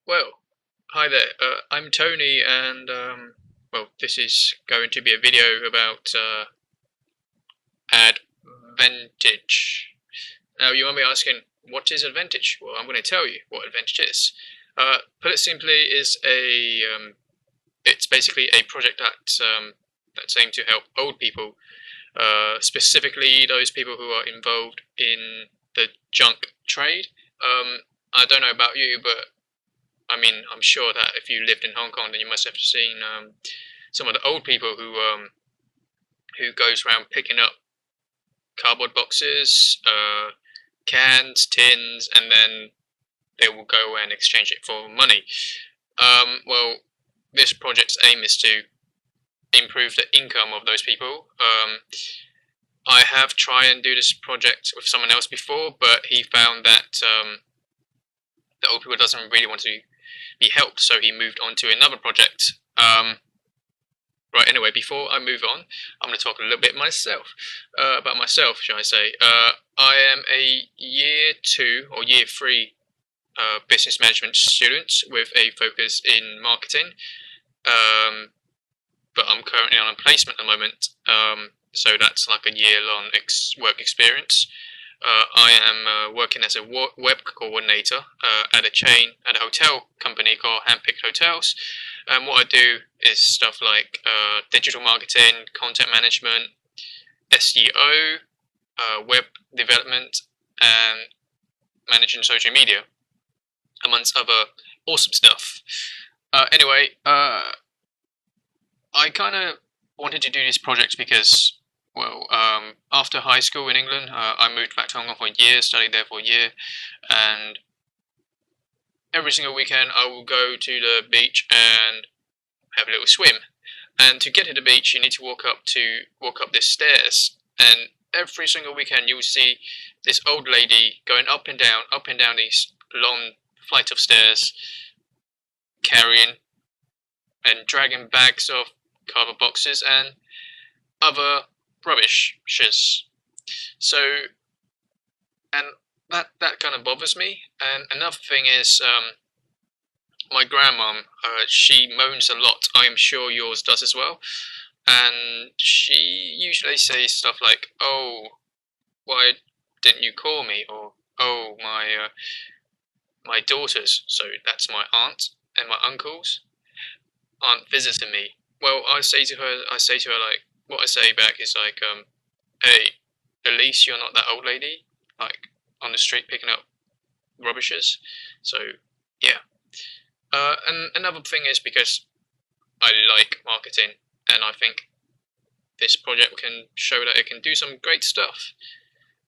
Well, hi there. I'm Tony, and well, this is going to be a video about AdVantage. Now, you might be asking, what is AdVantage? Well, I'm going to tell you what AdVantage is. Put it simply, is it's basically a project that's aimed to help old people, specifically those people who are involved in the junk trade. I don't know about you, but I mean, I'm sure that if you lived in Hong Kong, then you must have seen some of the old people who goes around picking up cardboard boxes, cans, tins, and then they will go and exchange it for money. Well, this project's aim is to improve the income of those people. I have tried and do this project with someone else before, but he found that the old people doesn't really want to be helped, so he moved on to another project. Right, anyway, before I move on, I'm going to talk a little bit about myself, shall I say. I am a year 2 or year 3 business management student with a focus in marketing, but I'm currently on a placement at the moment, so that's like a year-long work experience. I am working as a web coordinator at a hotel company called Handpicked Hotels. And what I do is stuff like digital marketing, content management, SEO, web development, and managing social media, amongst other awesome stuff. Anyway, I kind of wanted to do this project because, well, after high school in England, I moved back to Hong Kong for a year, studied there for a year, and every single weekend I will go to the beach and have a little swim. And to get to the beach, you need to walk up these stairs. And every single weekend, you will see this old lady going up and down these long flight of stairs, carrying and dragging bags of cardboard boxes and other rubbishes. So, and that kind of bothers me. And another thing is, my grandmom, she moans a lot. I am sure yours does as well. And she usually says stuff like, "Oh, why didn't you call me?" Or, "Oh, my daughters," so that's my aunt and my uncles, aren't visiting me. Well, I say to her, like, what I say back is like, "Hey, at least you're not that old lady, like, on the street picking up rubbishes." So, yeah. And another thing is because I like marketing, and I think this project can show that it can do some great stuff.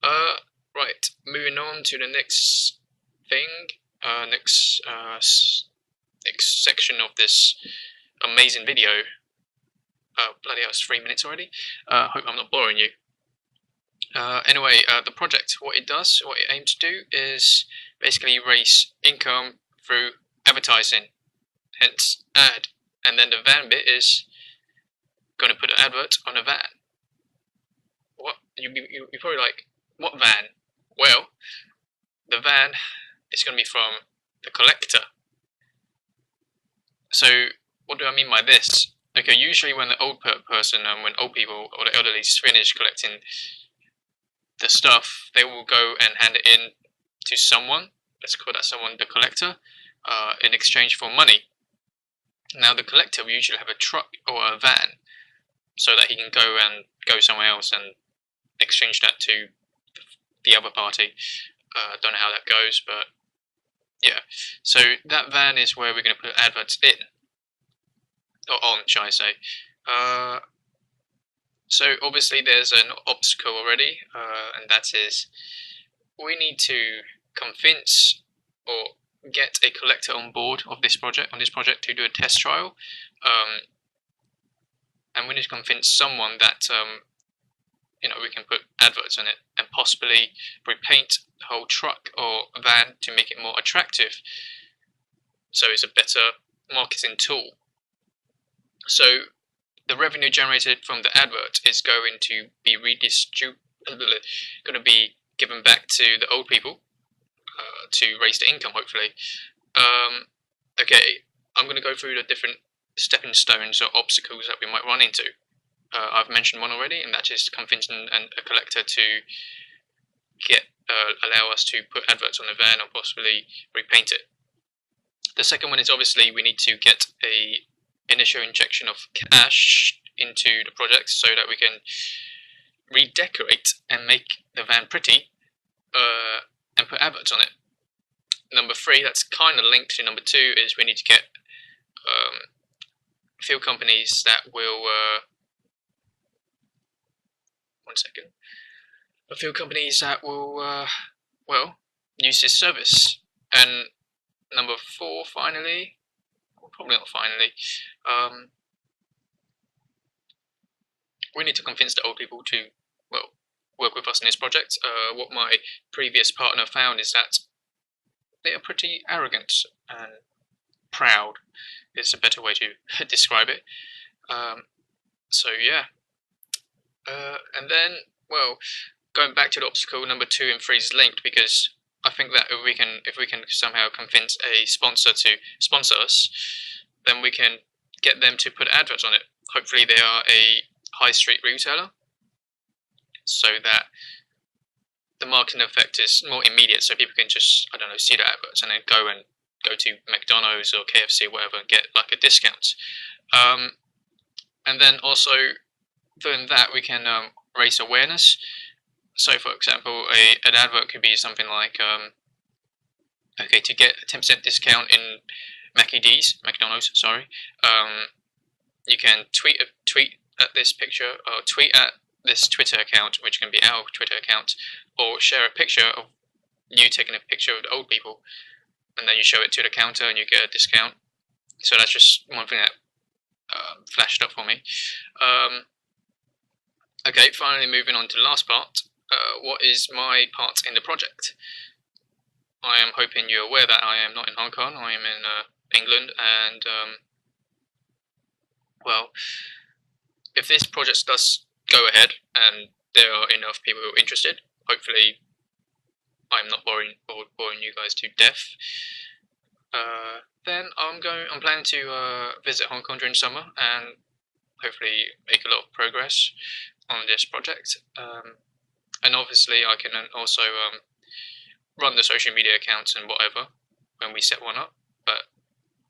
Right, moving on to the next thing, next section of this amazing video. Bloody hell, it's 3 minutes already. Hope I'm not boring you. Anyway, the project, what it aims to do is basically raise income through advertising, hence ad. And then the van bit is going to put an advert on a van. What? You're probably like, what van? Well, the van is going to be from the collector. So, what do I mean by this? Okay, usually when the old person, when old people or the elderly finish collecting the stuff, they will go and hand it in to someone. Let's call that someone the collector, in exchange for money. Now, the collector will usually have a truck or a van, so that he can go somewhere else and exchange that to the other party. Don't know how that goes, but yeah. So that van is where we're going to put adverts in, or on, shall I say. So obviously there's an obstacle already, and that is we need to convince or get a collector on board of this project to do a test trial, and we need to convince someone that we can put adverts on it and possibly repaint the whole truck or van to make it more attractive, so it's a better marketing tool. So the revenue generated from the advert is going to be given back to the old people, to raise the income, hopefully. Okay, I'm going to go through the different stepping stones or obstacles that we might run into. I've mentioned one already, and that is convincing a collector to allow us to put adverts on the van or possibly repaint it. The second one is obviously we need to get a initial injection of cash into the project so that we can redecorate and make the van pretty and put adverts on it. Number 3, that's kind of linked to number 2, is we need to get field companies that will field companies that will well, use this service. And number 4, finally, well, probably not finally, we need to convince the old people to, well, work with us in this project. What my previous partner found is that they are pretty arrogant and proud is a better way to describe it. So yeah, and then, well, going back to the obstacle, number 2 and 3 is linked, because I think that if we can somehow convince a sponsor to sponsor us, then we can get them to put adverts on it. Hopefully they are a high street retailer, so that the marketing effect is more immediate, so people can just, I don't know, see the adverts and then go to McDonald's or KFC or whatever and get like a discount. And then also doing that, we can raise awareness. So for example, an advert could be something like, okay, to get a 10% discount in McDonald's, sorry, you can tweet at this picture, or tweet at this Twitter account, which can be our Twitter account, or share a picture of you taking a picture of the old people, and then you show it to the counter and you get a discount. So that's just one thing that flashed up for me. Okay, finally moving on to the last part. What is my part in the project? I am hoping you're aware that I am not in Hong Kong, I am in England, and well, if this project does go ahead and there are enough people who are interested, hopefully I'm not boring you guys to death, then I'm planning to visit Hong Kong during summer and hopefully make a lot of progress on this project. And obviously I can also run the social media accounts and whatever when we set one up, but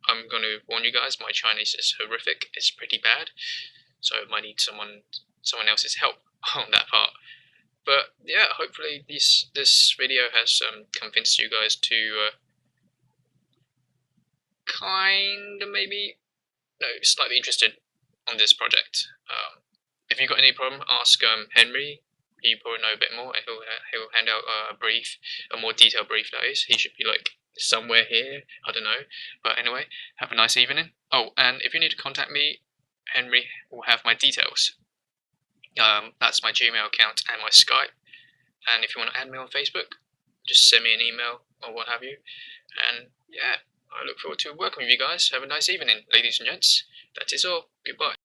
I'm going to warn you guys, my Chinese is horrific, it's pretty bad, so I might need someone else's help on that part. But yeah, hopefully this video has convinced you guys to kind of slightly interested on this project. If you've got any problem, ask Henry. He probably know a bit more. He'll hand out a more detailed brief, that is. He should be like somewhere here, I don't know. But anyway, have a nice evening. Oh, and if you need to contact me, Henry will have my details. That's my Gmail account and my Skype. And if you want to add me on Facebook, just send me an email or what have you. And yeah, I look forward to working with you guys. Have a nice evening, ladies and gents. That is all. Goodbye.